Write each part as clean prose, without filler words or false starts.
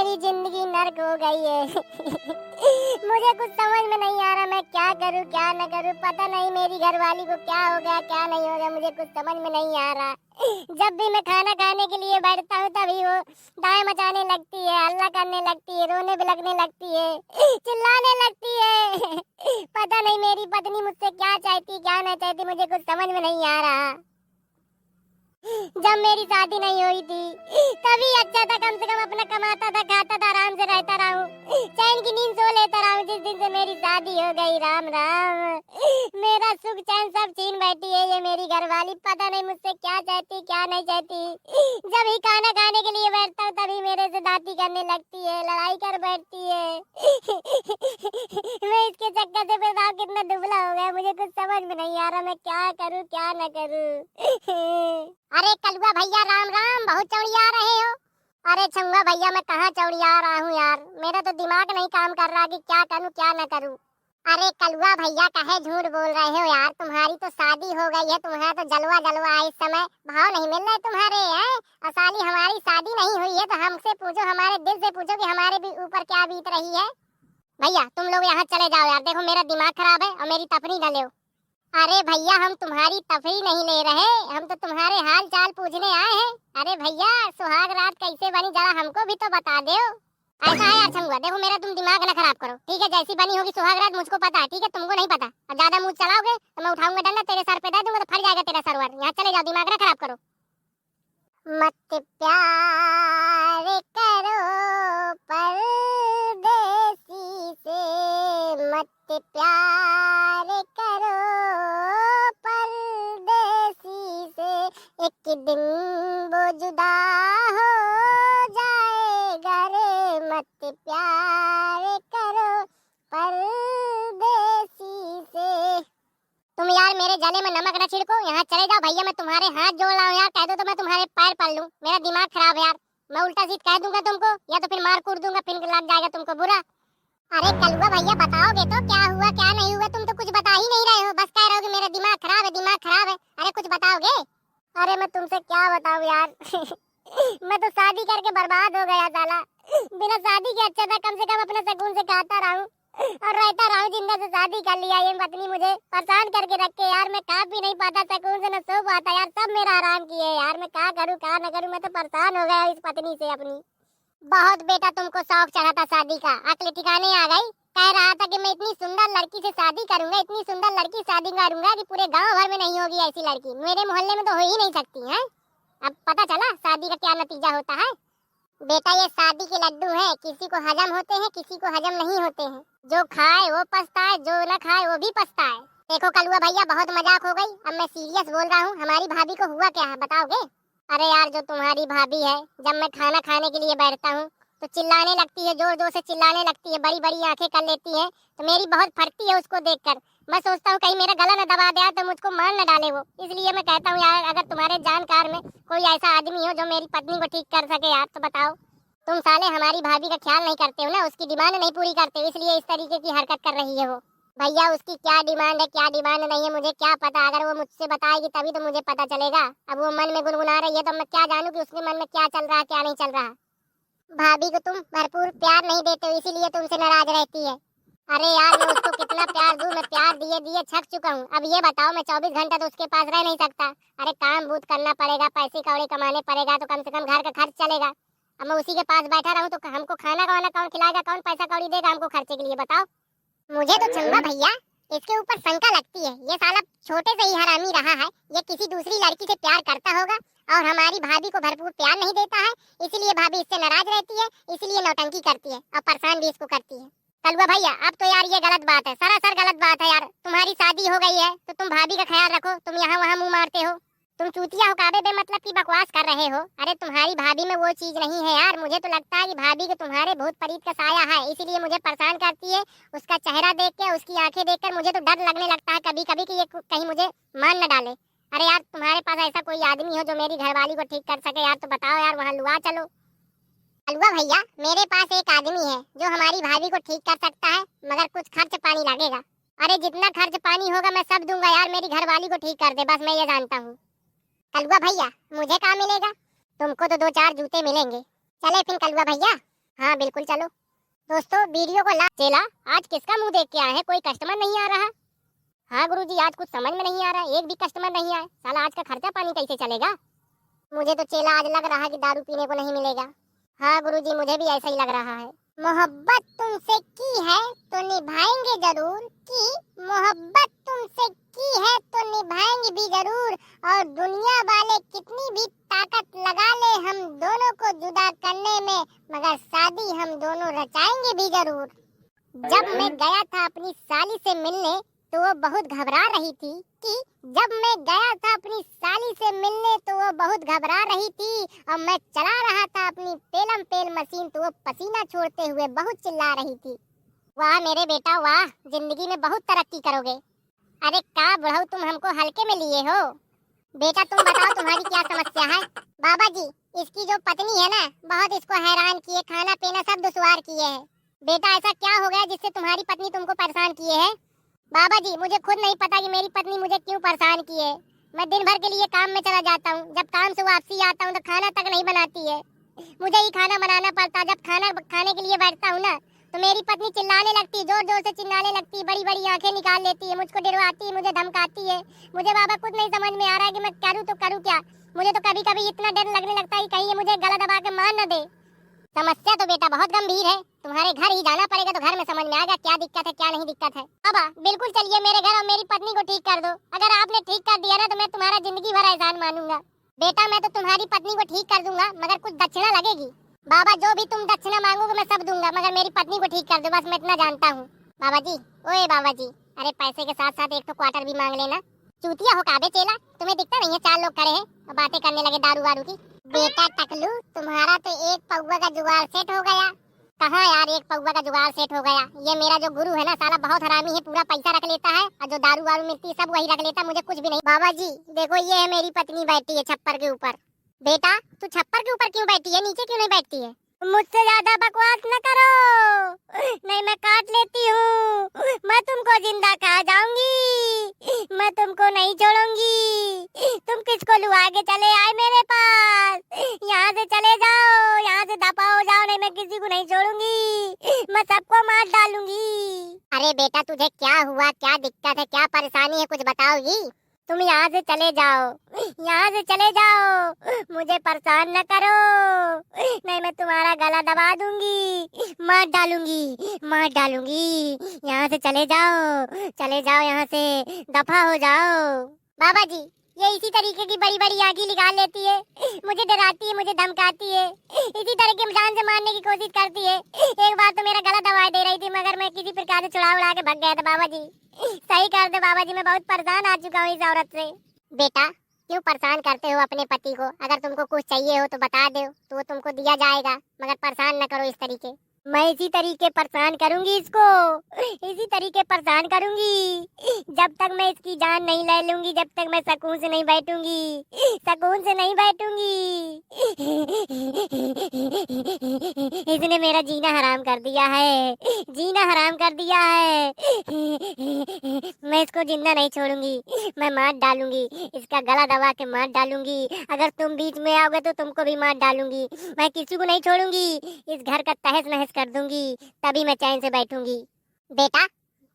मेरी जिंदगी नर्क हो गई है। मुझे कुछ समझ में नहीं आ रहा, मैं क्या करूं क्या न करूं। पता नहीं मेरी घरवाली को क्या हो गया क्या नहीं हो गया, मुझे कुछ समझ में नहीं आ रहा। जब भी मैं खाना खाने के लिए बैठता हूँ तभी वो दाएं मचाने लगती है, हल्ला करने लगती है, रोने बिलखने लगती है, चिल्लाने लगती है। पता नहीं मेरी पत्नी मुझसे क्या चाहती क्या नहीं चाहती, मुझे कुछ समझ में नहीं आ रहा। जब मेरी शादी नहीं हुई थी तभी अच्छा था, कम से कम अपना कमाता था, खाता था, आराम से रहता रहा हूँ, चैन की नींद सो लेता रहा हूँ। जिस दिन से मेरी शादी हो गई, राम राम, मेरा सुख चैन सब छीन बैठी है ये मेरी घरवाली। पता नहीं मुझसे क्या चाहती क्या नहीं चाहती। जब ही खाना खाने के लिए बैठता हूँ तभी मेरे से दाती करने लगती है, लड़ाई कर बैठती है। मैं इसके चक्कर से बताओ कितना दुबला हो गया, मुझे कुछ समझ में नहीं आ रहा, मैं क्या करूँ क्या न करूँ। अरे कलुआ भैया राम राम, बहुत चौड़िया रहे हो। अरे छंगा भैया मैं कहाँ चौड़िया रहा हूँ यार, मेरा तो दिमाग नहीं काम कर रहा कि क्या करूँ क्या न करूँ। अरे कलुआ भैया कहे झूठ बोल रहे हो यार, तुम्हारी तो शादी हो गई है, तुम्हारा तो जलवा जलवा है, इस समय भाव नहीं मिल रहे तुम्हारे हैं। असाली हमारी शादी नहीं हुई है तो हमसे पूछो, हमारे दिल से पूछो कि हमारे भी ऊपर क्या बीत रही है। भैया तुम लोग यहाँ चले जाओ यार, देखो मेरा दिमाग खराब है और मेरी तफरी न लो। अरे भैया हम तुम्हारी तफरी नहीं ले रहे, हम तो तुम्हारे हाल चाल पूछने आए हैं। अरे भैया सुहाग रात कैसे बनी जरा हमको भी तो बता दो। ऐसा है यार छंगुआ, देखो मेरा तुम दिमाग ना खराब करो, ठीक है? जैसी बनी होगी सुहाग रात मुझको पता है, ठीक है? तुमको नहीं पता। और ज्यादा मुंह चलाओगे तो मैं उठाऊंगा डंडा, तेरे सर पे दे दूंगा तो फट जाएगा तेरा सरवर। यहाँ चले जाओ, दिमाग ना खराब करो। मत प्यार करो परदेसी से, मत प्यार करो परदेसी से, एक दिन वो जुदा हो जाएगा रे। मत प्यार करो परदेसी से। तुम यार मेरे गले में नमक न छिड़को, यहाँ चले जाओ भैया, मैं तुम्हारे हाथ जोड़ रहा हूँ यार, कह दो तो मैं तुम्हारे पैर पड़ लूं। मेरा दिमाग खराब है यार, मैं उल्टा सीध कह दूंगा तुमको या तो फिर मार कूट दूंगा, फिर लग जाएगा तुमको बुरा। अरे कलुआ भैया बताओगे तो क्या हुआ क्या नहीं हुआ, तुम तो कुछ बता ही नहीं रहे हो, बस कह रहे हो कि मेरा दिमाग खराब है दिमाग खराब है। अरे कुछ बताओगे? अरे मैं तुमसे क्या बताऊं यार। मैं तो शादी करके बर्बाद हो गया साला, बिना शादी के अच्छा था, कम से कम अपना सुकून से खाता रहा हूं और रहता रहा हूं। जिंदा से शादी कर लिया, ये पत्नी मुझे परेशान करके रखे यार, मैं खा भी नहीं पाता, सुकून से न सो पाता यार, सब मेरा आराम किए यार। मैं क्या करूं क्या न करूं, मैं तो परेशान हो गया इस पत्नी से अपनी। बहुत बेटा तुमको शौक चढ़ा था शादी का, अकल ठिकाने आ गई। कह रहा था कि मैं इतनी सुंदर लड़की से शादी करूंगा, इतनी सुंदर लड़की शादी करूंगा कि पूरे गांव भर में नहीं होगी ऐसी लड़की, मेरे मोहल्ले में तो हो ही नहीं सकती है। अब पता चला शादी का क्या नतीजा होता है। बेटा ये शादी के लड्डू हैं, किसी को हजम होते हैं किसी को हजम नहीं होते हैं, जो खाए वो पछताए, जो न खाए वो भी पछताए। देखो कलुआ भैया बहुत मजाक हो गई, अब मैं सीरियस बोल रहा हूँ। हमारी भाभी को हुआ क्या है बताओगे? अरे यार जो तुम्हारी भाभी है, जब मैं खाना खाने के लिए बैठता हूँ तो चिल्लाने लगती है, जोर जोर से चिल्लाने लगती है, बड़ी बड़ी आंखें कर लेती है, तो मेरी बहुत फटती है उसको देखकर। मैं सोचता हूँ कहीं मेरा गला न दबा दे तो मुझको मार न डाले वो, इसलिए मैं कहता हूँ यार अगर तुम्हारे जानकार में कोई ऐसा आदमी हो जो मेरी पत्नी को ठीक कर सके यार तो बताओ। तुम साले हमारी भाभी का ख्याल नहीं करते हो ना, उसकी डिमांड नहीं पूरी करते हो, इसलिए इस तरीके की हरकत कर रही है वो। भैया उसकी क्या डिमांड है क्या डिमांड नहीं है मुझे क्या पता, अगर वो मुझसे बताएगी तभी तो मुझे पता चलेगा। अब वो मन में गुनगुना रही है तो मैं क्या जानूं कि उसके मन में क्या चल रहा है क्या नहीं चल रहा। भाभी को तुम भरपूर प्यार नहीं देते हो इसीलिए तुमसे नाराज रहती है। अरे यार मैं उसको कितना प्यार दूं, मैं प्यार दिए दिए थक चुका हूँ। अब ये बताओ मैं 24 घंटा तो उसके पास रह नहीं सकता, अरे काम बूथ करना पड़ेगा, पैसे कौड़े कमाने पड़ेगा तो कम से कम घर का खर्च चलेगा। अब मैं उसी के पास बैठा रहूं तो हमको खाना वाना कौन खिलाएगा, कौन पैसा कौड़ी देगा हमको खर्चे के लिए बताओ। मुझे तो चंगा भैया इसके ऊपर शंका लगती है, ये साला छोटे से ही हरामी रहा है, ये किसी दूसरी लड़की से प्यार करता होगा और हमारी भाभी को भरपूर प्यार नहीं देता है, इसलिए भाभी इससे नाराज रहती है, इसलिए नौटंकी करती है और परेशान भी इसको करती है। कलुआ भैया अब तो यार ये गलत बात है, सरासर गलत बात है यार। तुम्हारी शादी हो गई है तो तुम भाभी का ख्याल रखो, तुम यहाँ वहाँ मुंह मारते हो, तुम चूतिया हो काबे बेमतलब की बकवास कर रहे हो। अरे तुम्हारी भाभी में वो चीज नहीं है यार, मुझे तो लगता है कि भाभी के तुम्हारे भूत प्रेत का साया है, इसीलिए मुझे परेशान करती है। उसका चेहरा देख के उसकी आंखें देखकर मुझे तो डर लगने लगता है कभी कभी कि ये कहीं मुझे मान न डाले। अरे यार तुम्हारे पास ऐसा कोई आदमी हो जो मेरी घरवाली को ठीक कर सके यार तो बताओ यार, वहाँ लुआ चलो। अलवा भैया मेरे पास एक आदमी है जो हमारी भाभी को ठीक कर सकता है, मगर कुछ खर्च पानी लगेगा। अरे जितना खर्च पानी होगा मैं सब दूंगा यार, मेरी घरवाली को ठीक कर दे बस, मैं ये जानता हूँ। कलुआ भैया मुझे कहाँ मिलेगा? तुमको तो 2-4 जूते मिलेंगे। चले फिर कलुआ भैया। हाँ बिल्कुल चलो। दोस्तों वीडियो को लाइक। चेला आज किसका मुंह देख के आए हैं, कोई कस्टमर नहीं आ रहा। हाँ गुरुजी आज कुछ समझ में नहीं आ रहा, एक भी कस्टमर नहीं आए। साला आज का खर्चा पानी कैसे चलेगा। मुझे तो चेला आज लग रहा है कि दारू पीने को नहीं मिलेगा। हाँ गुरुजी मुझे भी ऐसा ही लग रहा है। मोहब्बत तुमसे की है तो निभाएंगे जरूर, कि मोहब्बत तुमसे की है तो निभाएंगे भी जरूर, और दुनिया वाले कितनी भी ताकत लगा ले हम दोनों को जुदा करने में, मगर शादी हम दोनों रचाएंगे भी जरूर। जब मैं गया था अपनी साली से मिलने तो वो बहुत घबरा रही थी, कि जब मैं गया था अपनी साली से मिलने तो वो बहुत घबरा रही थी, और मैं चला रहा था अपनी पेलम पेल मशीन तो वो पसीना छोड़ते हुए बहुत चिल्ला रही थी। वाह मेरे बेटा वाह, जिंदगी में बहुत तरक्की करोगे। अरे का बुढ़ऊ तुम हमको हल्के में लिए हो। बेटा तुम बताओ तुम्हारी क्या समस्या है। बाबा जी इसकी जो पत्नी है ना बहुत इसको हैरान किए, खाना पीना सब दुश्वार किए है। बेटा ऐसा क्या हो गया जिससे तुम्हारी पत्नी तुमको परेशान किए है। बाबा जी मुझे खुद नहीं पता कि मेरी पत्नी मुझे क्यों परेशान की है। मैं दिन भर के लिए काम में चला जाता हूँ, जब काम से वापसी आता हूँ तो खाना तक नहीं बनाती है, मुझे ही खाना बनाना पड़ता। जब खाना खाने के लिए बैठता हूँ ना तो मेरी पत्नी चिल्लाने लगती, जोर जोर से चिल्लाने लगती, बड़ी बड़ी आंखें निकाल लेती है, मुझको डरवाती है, मुझे धमकाती है। मुझे बाबा कुछ नहीं समझ में आ रहा है कि मैं करूँ तो करूँ क्या। मुझे तो कभी कभी इतना डर लगने लगता है कि कहीं ये मुझे गला दबा के मार न दे। समस्या तो बेटा बहुत गंभीर है, तुम्हारे घर ही जाना पड़ेगा तो घर में समझ में आएगा क्या दिक्कत है क्या नहीं दिक्कत है। बाबा बिल्कुल चलिए मेरे घर और मेरी पत्नी को ठीक कर दो। अगर आपने ठीक कर दिया ना तो मैं तुम्हारा जिंदगी भर एहसान मानूंगा। बेटा मैं तो तुम्हारी पत्नी को ठीक कर दूंगा मगर कुछ दक्षिणा लगेगी। बाबा जो भी तुम दक्षिणा मांगोगे मैं सब दूंगा, मगर मेरी पत्नी को ठीक कर दो, बस मैं इतना जानता हूँ। बाबा जी ओए बाबा जी, अरे पैसे के साथ साथ एक तो क्वार्टर भी मांग लेना। चूतिया हो काबे चेला, तुम्हें दिखता नहीं है 4 लोग खड़े हैं और बातें करने लगे दारू वारू की। बेटा टकलू तुम्हारा तो एक पौवा का जुगाड़ सेट हो गया। कहाँ यार एक पौवा का जुगाड़ सेट हो गया, ये मेरा जो गुरु है ना साला बहुत हरामी है, पूरा पैसा रख लेता है और जो दारू वारू मिलती है सब वही रख लेता है, मुझे कुछ भी नहीं। बाबा जी देखो ये है मेरी पत्नी बैठी है छप्पर के ऊपर। बेटा तू छप्पर के ऊपर क्यों बैठी है, नीचे क्यों नहीं बैठती है। मुझसे ज्यादा बकवास न करो, नहीं मैं काट लेती हूँ। मैं तुमको जिंदा खा जाऊंगी, मैं तुमको नहीं छोड़ूंगी। तुम किसको लुआ के चले आए मेरे पास, यहाँ से चले जाओ, यहाँ से दफा हो जाओ, नहीं मैं किसी को नहीं छोड़ूंगी, मैं सबको मार डालूंगी। अरे बेटा तुझे क्या हुआ, क्या दिक्कत है, क्या परेशानी है, कुछ बताओगी। तुम यहाँ से चले जाओ, यहाँ से चले जाओ, मुझे परेशान न करो, नहीं मैं तुम्हारा गला दबा दूंगी, मार डालूंगी, मार डालूंगी। यहाँ से चले जाओ, चले जाओ, यहाँ से दफा हो जाओ। बाबा जी ये इसी तरीके की बड़ी बड़ी आंखें निकाल लेती है, मुझे डराती है, मुझे धमकाती है, इसी तरह की जान से मारने की कोशिश करती है। एक बार तो मेरा गला दबा दे रही थी मगर मैं किसी प्रकार से चुड़ा उड़ा के भाग गया था। बाबा जी सही कर दो बाबा जी, मैं बहुत परेशान आ चुका हूँ इस औरत से। बेटा क्यों परेशान करते हो अपने पति को, अगर तुमको कुछ चाहिए हो तो बता दो तो वो तुमको दिया जाएगा, मगर परेशान न करो इस तरीके। मैं इसी तरीके परेशान करूंगी इसको, इसी तरीके परेशान करूंगी जब तक मैं इसकी जान नहीं ले लूंगी, जब तक मैं सुकून से नहीं बैठूंगी, सुकून से नहीं बैठूंगी। इसने मेरा जीना हराम कर दिया है, जीना हराम कर दिया है। मैं इसको जिंदा नहीं छोड़ूंगी, मैं मार डालूंगी, इसका गला दबा के मार डालूंगी। अगर तुम बीच में आओगे तो तुमको भी मार डालूंगी, मैं किसी को नहीं छोड़ूंगी, इस घर का तहस नहस कर दूंगी, तभी मैं चैन से बैठूंगी। बेटा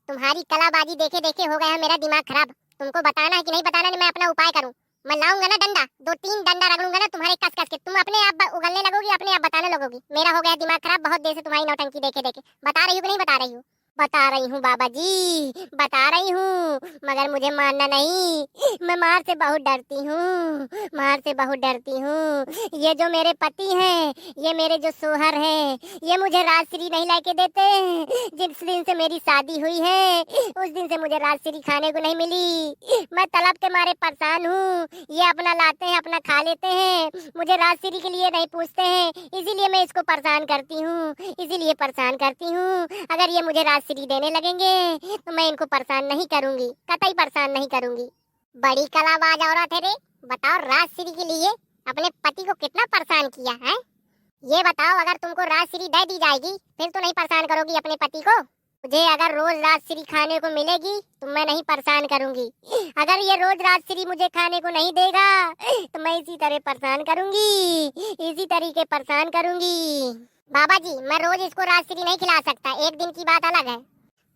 तुम्हारी कलाबाजी देखे देखे हो गया है मेरा दिमाग खराब, तुमको बताना है कि नहीं बताना, मैं अपना उपाय करूं। मैं लाऊंगा ना डंडा, 2-3 डंडा रगड़ूंगा ना तुम्हारे कस कस के, तुम अपने आप उगलने लगोगी, अपने आप बताने लगोगी। मेरा हो गया दिमाग खराब बहुत देर से तुम्हारी नौटंकी देखे देखे। बता रही हूँ कि नहीं बता रही हूँ। बता रही हूँ बाबा जी, बता रही हूँ, मगर मुझे मारना नहीं, मैं मार से बहुत डरती हूँ, मार से बहुत डरती हूँ। ये जो मेरे पति हैं, ये मेरे जो सोहर हैं, ये मुझे राजश्री नहीं लाके देते। जिस दिन से मेरी शादी हुई है उस दिन से मुझे राजश्री खाने को नहीं मिली, मैं तलब के मारे परेशान हूँ। ये अपना लाते हैं अपना खा लेते हैं, मुझे राजश्री के लिए नहीं पूछते हैं, इसीलिए मैं इसको परेशान करती हूँ, इसीलिए परेशान करती हूँ। अगर ये मुझे राजश्री देने लगेंगे तो मैं इनको परेशान नहीं करूंगी, कतई परेशान नहीं करूंगी। बड़ी कलाबाज औरत है रे, बताओ राजश्री के लिए अपने पति को कितना परेशान किया है। ये बताओ अगर तुमको राजश्री दे दी जाएगी फिर तो नहीं परेशान करोगी अपने पति को। मुझे अगर रोज राजश्री खाने को मिलेगी तो मैं नहीं परेशान करूंगी, अगर ये रोज राजश्री मुझे खाने को नहीं देगा तो मैं इसी तरह परेशान करूंगी, इसी तरीके परेशान करूंगी। बाबा जी मैं रोज इसको राजश्री नहीं खिला सकता, एक दिन की बात अलग है।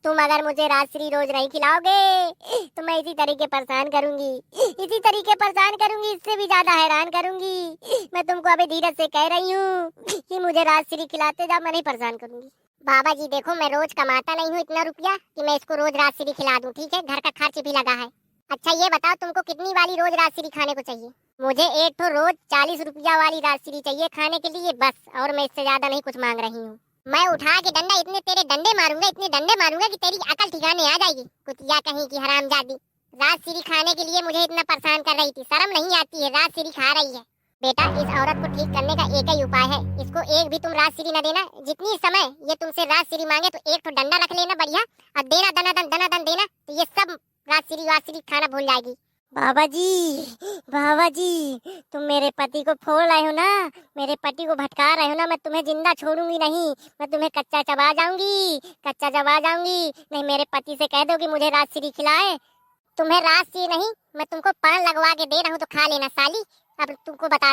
तुम अगर मुझे राजश्री रोज नहीं खिलाओगे तो मैं इसी तरीके परेशान करूंगी, इसी तरीके परेशान करूंगी, इससे भी ज्यादा हैरान करूंगी। मैं तुमको अभी धीरज से कह रही हूँ कि मुझे राजश्री खिलाते जाओ, मैं नहीं परेशान करूंगी। बाबा जी देखो, मैं रोज कमाता नहीं हूँ इतना रुपया कि मैं इसको रोज राजश्री खिला दूं, ठीक है? घर का खर्च भी लगा है। अच्छा ये बताओ तुमको कितनी वाली रोज राजश्री खाने को चाहिए? मुझे एक तो रोज 40 रुपया वाली राजश्री चाहिए खाने के लिए बस, और मैं इससे ज्यादा नहीं कुछ मांग रही हूँ। मैं उठा के डंडा इतने तेरे डंडे मारूंगा, इतने डंडे मारूंगा कि तेरी अकल ठिकाने आ जाएगी। कुतिया कहीं की हरामजादी, राजश्री खाने के लिए मुझे इतना परेशान कर रही थी, शर्म नहीं आती है? राजश्री खा रही है। बेटा इस औरत को ठीक करने का एक ही उपाय है, इसको एक भी तुम राजश्री न देना। जितनी समय ये तुमसे राजश्री मांगे तो एक तो डंडा रख लेना बढ़िया, और देना दना दन देना, तो ये सब राजश्री वाजश्री खाना भूल जाएगी। बाबा जी तुम मेरे पति को फोड़ रहे हो ना, मेरे पति को भटका रहे हो ना। मैं तुम्हें जिंदा छोड़ूंगी नहीं, मैं तुम्हें कच्चा चबा जाऊंगी, कच्चा चबा जाऊंगी। नहीं मेरे पति से कह दो कि मुझे राजश्री खिलाए। तुम्हें राजश्री नहीं, मैं तुमको पान लगवा के दे रहा हूँ तो खा लेना साली। अब तुमको बता